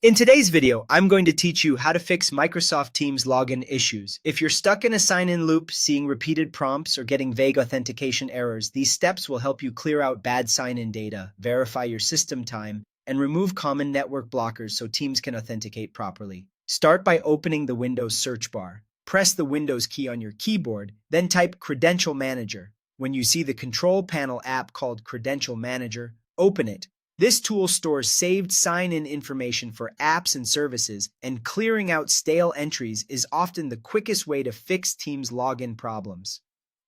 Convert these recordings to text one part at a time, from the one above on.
In today's video, I'm going to teach you how to fix Microsoft Teams login issues. If you're stuck in a sign-in loop, seeing repeated prompts, or getting vague authentication errors, these steps will help you clear out bad sign-in data, verify your system time, and remove common network blockers so Teams can authenticate properly. Start by opening the Windows search bar. Press the Windows key on your keyboard, then type Credential Manager. When you see the control panel app called Credential Manager, open it. This tool stores saved sign-in information for apps and services, and clearing out stale entries is often the quickest way to fix Teams login problems.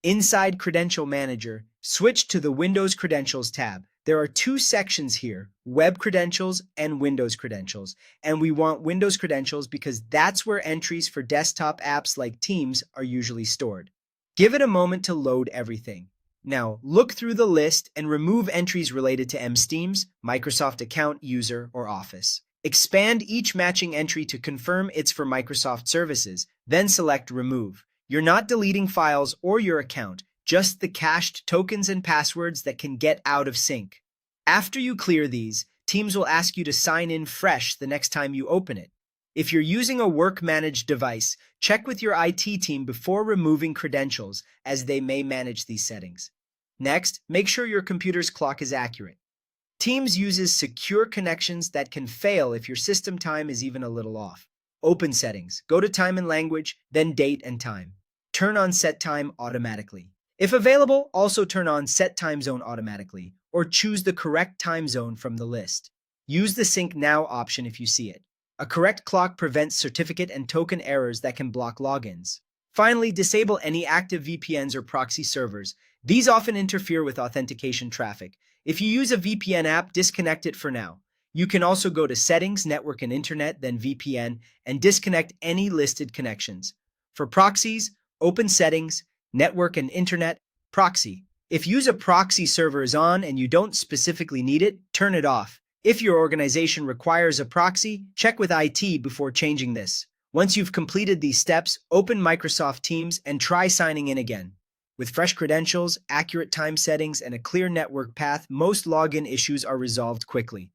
Inside Credential Manager, switch to the Windows Credentials tab. There are two sections here, Web Credentials and Windows Credentials, and we want Windows Credentials because that's where entries for desktop apps like Teams are usually stored. Give it a moment to load everything. Now, look through the list and remove entries related to Teams, Microsoft Account, User, or Office. Expand each matching entry to confirm it's for Microsoft services, then select Remove. You're not deleting files or your account, just the cached tokens and passwords that can get out of sync. After you clear these, Teams will ask you to sign in fresh the next time you open it. If you're using a work-managed device, check with your IT team before removing credentials, as they may manage these settings. Next, make sure your computer's clock is accurate. Teams uses secure connections that can fail if your system time is even a little off. Open Settings. Go to Time and Language, then Date and Time. Turn on Set Time automatically. If available, also turn on Set Time Zone automatically, or choose the correct time zone from the list. Use the Sync Now option if you see it. A correct clock prevents certificate and token errors that can block logins. Finally, disable any active VPNs or proxy servers. These often interfere with authentication traffic. If you use a VPN app, disconnect it for now. You can also go to Settings, Network and Internet, then VPN, and disconnect any listed connections. For proxies, open Settings, Network and Internet, Proxy. If use a proxy server is on and you don't specifically need it, turn it off. If your organization requires a proxy, check with IT before changing this. Once you've completed these steps, open Microsoft Teams and try signing in again. With fresh credentials, accurate time settings, and a clear network path, most login issues are resolved quickly.